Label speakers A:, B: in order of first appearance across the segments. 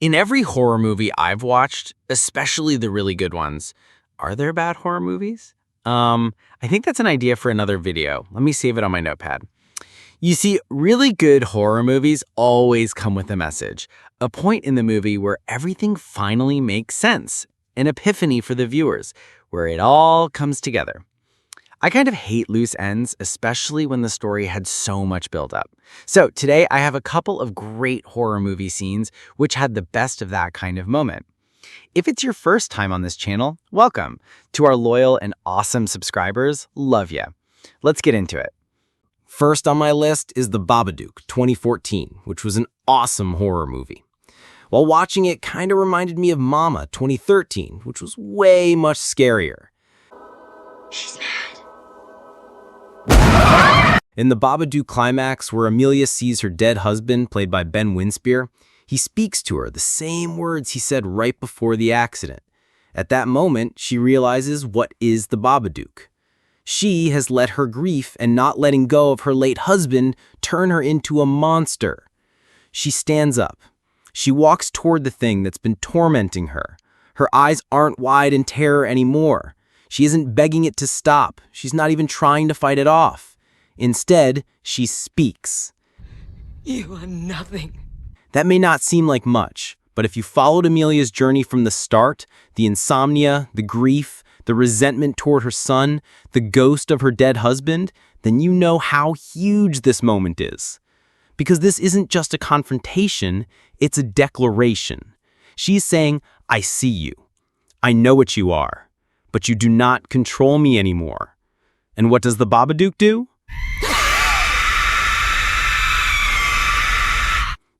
A: In every horror movie I've watched, especially the really good ones, are there bad horror movies? I think that's an idea for another video. Let me save it on my notepad. You see, really good horror movies always come with a message, a point in the movie where everything finally makes sense, an epiphany for the viewers, where it all comes together. I kind of hate loose ends, especially when the story had so much buildup. So today I have a couple of great horror movie scenes which had the best of that kind of moment. If it's your first time on this channel, welcome. To our loyal and awesome subscribers, love ya. Let's get into it.
B: First on my list is The Babadook 2014, which was an awesome horror movie. While watching it, kind of reminded me of Mama 2013, which was way much scarier.
C: She's mad.
B: In the Babadook climax, where Amelia sees her dead husband, played by Ben Winspear, he speaks to her the same words he said right before the accident. At that moment, she realizes what is the Babadook. She has let her grief and not letting go of her late husband turn her into a monster. She stands up. She walks toward the thing that's been tormenting her. Her eyes aren't wide in terror anymore. She isn't begging it to stop. She's not even trying to fight it off. Instead, she speaks.
C: You are nothing.
B: That may not seem like much, but if you followed Amelia's journey from the start, the insomnia, the grief, the resentment toward her son, the ghost of her dead husband, then you know how huge this moment is. Because this isn't just a confrontation, it's a declaration. She's saying, I see you. I know what you are, but you do not control me anymore. And what does the Babadook do?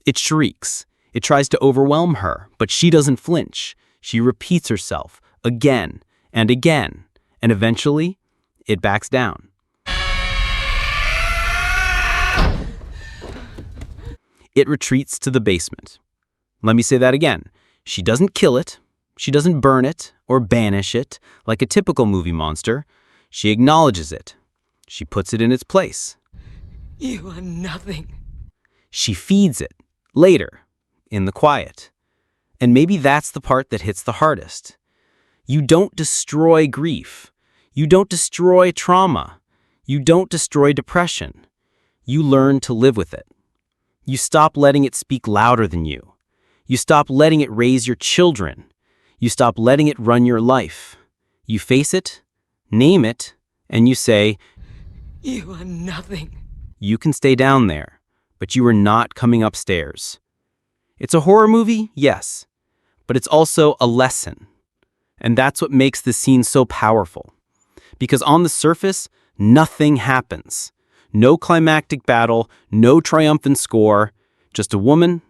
B: It shrieks. It tries to overwhelm her, but she doesn't flinch. She repeats herself again and again, and eventually, it backs down. It retreats to the basement. Let me say that again. She doesn't kill it. She doesn't burn it or banish it like a typical movie monster. She acknowledges it. She puts it in its place.
C: You are nothing.
B: She feeds it, later, in the quiet. And maybe that's the part that hits the hardest. You don't destroy grief. You don't destroy trauma. You don't destroy depression. You learn to live with it. You stop letting it speak louder than you. You stop letting it raise your children. You stop letting it run your life. You face it, name it, and you say,
C: You are nothing.
B: You can stay down there, but you are not coming upstairs. It's a horror movie, yes, but it's also a lesson. And that's what makes this scene so powerful. Because on the surface, nothing happens. No climactic battle, no triumphant score, just a woman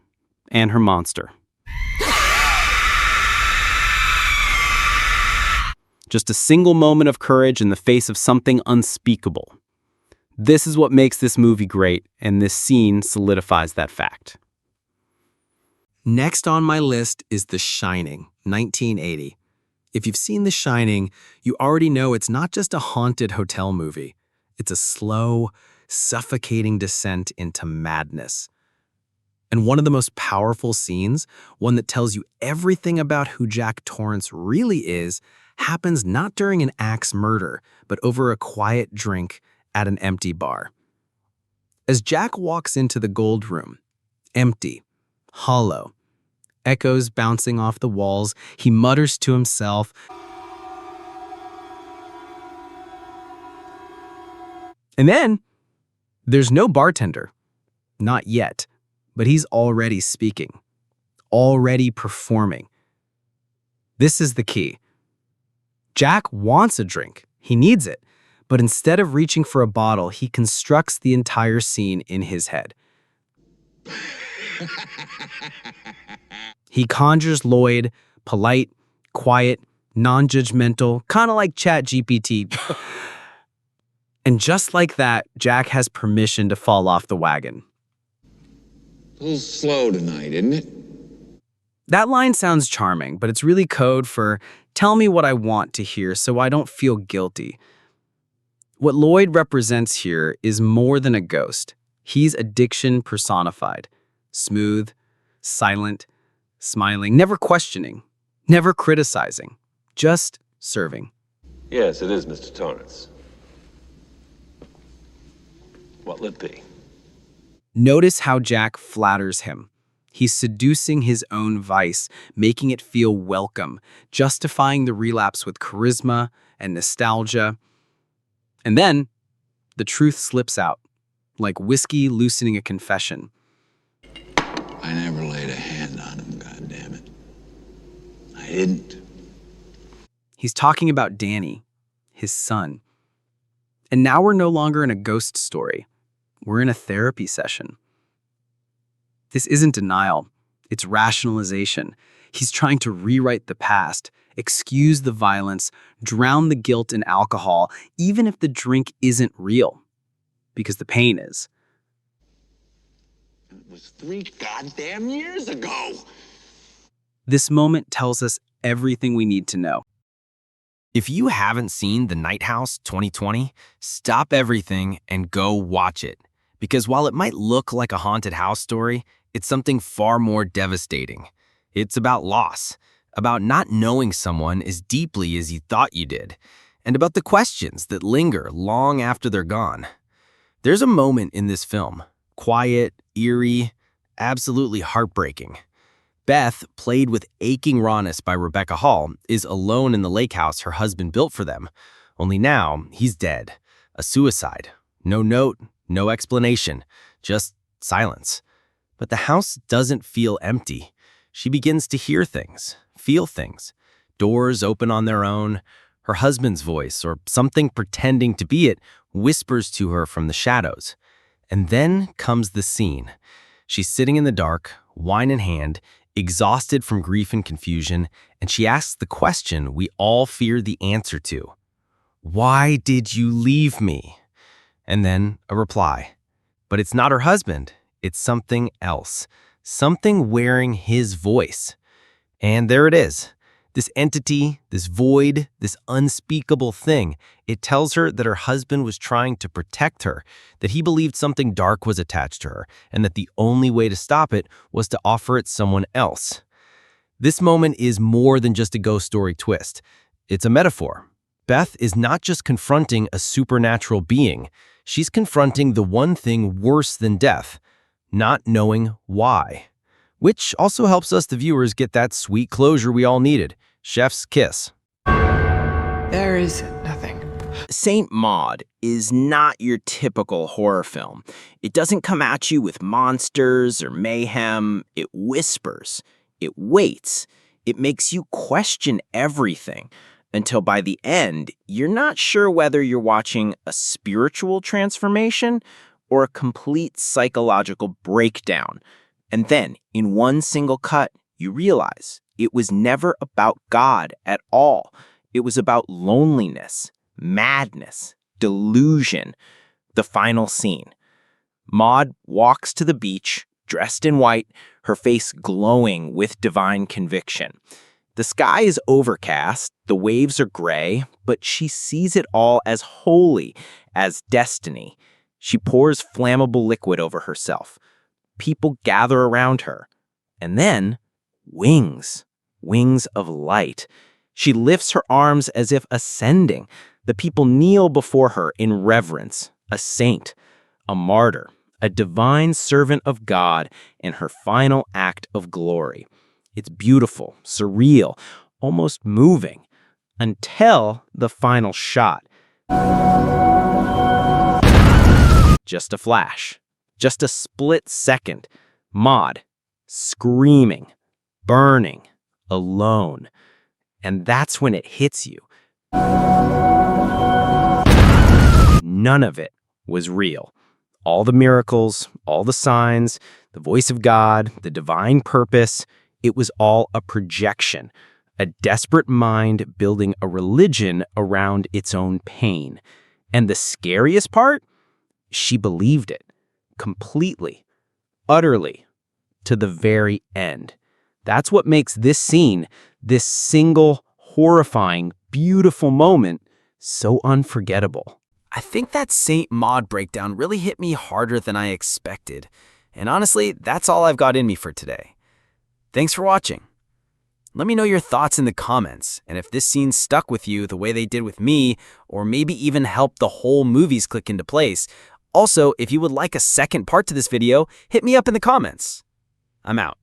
B: and her monster. Just a single moment of courage in the face of something unspeakable. This is what makes this movie great, and this scene solidifies that fact. Next on my list is The Shining, 1980. If you've seen The Shining, you already know it's not just a haunted hotel movie. It's a slow, suffocating descent into madness. And one of the most powerful scenes, one that tells you everything about who Jack Torrance really is, happens not during an axe murder, but over a quiet drink at an empty bar. As Jack walks into the gold room, empty, hollow, echoes bouncing off the walls, he mutters to himself, and then there's no bartender. Not yet, but he's already speaking, already performing. This is the key. Jack wants a drink. He needs it. But instead of reaching for a bottle, he constructs the entire scene in his head. He conjures Lloyd, polite, quiet, non-judgmental, kind of like ChatGPT. And just like that, Jack has permission to fall off the wagon.
D: A little slow tonight, isn't it?
B: That line sounds charming, but it's really code for tell me what I want to hear so I don't feel guilty. What Lloyd represents here is more than a ghost. He's addiction personified. Smooth, silent, smiling, never questioning, never criticizing, just serving.
E: Yes, it is, Mr. Torrance. What'll it be?
B: Notice how Jack flatters him. He's seducing his own vice, making it feel welcome, justifying the relapse with charisma and nostalgia. And then, the truth slips out, like whiskey loosening a confession.
D: I never laid a hand on him, goddammit. I didn't.
B: He's talking about Danny, his son. And now we're no longer in a ghost story. We're in a therapy session. This isn't denial, it's rationalization. He's trying to rewrite the past, excuse the violence, drown the guilt in alcohol, even if the drink isn't real. Because the pain is.
D: It was 3 goddamn years ago.
B: This moment tells us everything we need to know.
A: If you haven't seen The Night House 2020, stop everything and go watch it. Because while it might look like a haunted house story, it's something far more devastating. It's about loss, about not knowing someone as deeply as you thought you did, and about the questions that linger long after they're gone. There's a moment in this film, quiet, eerie, absolutely heartbreaking. Beth, played with aching rawness by Rebecca Hall, is alone in the lake house her husband built for them. Only now, he's dead. A suicide. No note, no explanation, just silence. But the house doesn't feel empty. She begins to hear things, feel things. Doors open on their own. Her husband's voice, or something pretending to be it, whispers to her from the shadows. And then comes the scene. She's sitting in the dark, wine in hand, exhausted from grief and confusion, and she asks the question we all fear the answer to. Why did you leave me? And then a reply. But it's not her husband. It's something else. Something wearing his voice. And there it is. This entity, this void, this unspeakable thing. It tells her that her husband was trying to protect her, that he believed something dark was attached to her, and that the only way to stop it was to offer it someone else. This moment is more than just a ghost story twist. It's a metaphor. Beth is not just confronting a supernatural being. She's confronting the one thing worse than death, not knowing why. Which also helps us, the viewers, get that sweet closure we all needed. Chef's kiss.
C: There is nothing.
F: Saint Maud is not your typical horror film. It doesn't come at you with monsters or mayhem. It whispers. It waits. It makes you question everything. Until by the end, you're not sure whether you're watching a spiritual transformation or a complete psychological breakdown. And then, in one single cut, you realize it was never about God at all. It was about loneliness, madness, delusion. The final scene. Maud walks to the beach, dressed in white, her face glowing with divine conviction. The sky is overcast, the waves are gray, but she sees it all as holy, as destiny. She pours flammable liquid over herself. People gather around her. And then, wings of light. She lifts her arms as if ascending. The people kneel before her in reverence, a saint, a martyr, a divine servant of God in her final act of glory. It's beautiful, surreal, almost moving, until the final shot. Just a flash, just a split second. Maud, screaming, burning, alone. And that's when it hits you. None of it was real. All the miracles, all the signs, the voice of God, the divine purpose, it was all a projection, a desperate mind building a religion around its own pain. And the scariest part? She believed it, completely, utterly, to the very end. That's what makes this scene, this single, horrifying, beautiful moment, so unforgettable.
A: I think that Saint Maud breakdown really hit me harder than I expected. And honestly, that's all I've got in me for today. Thanks for watching. Let me know your thoughts in the comments, and if this scene stuck with you the way they did with me, or maybe even helped the whole movies click into place. Also, if you would like a second part to this video, hit me up in the comments. I'm out.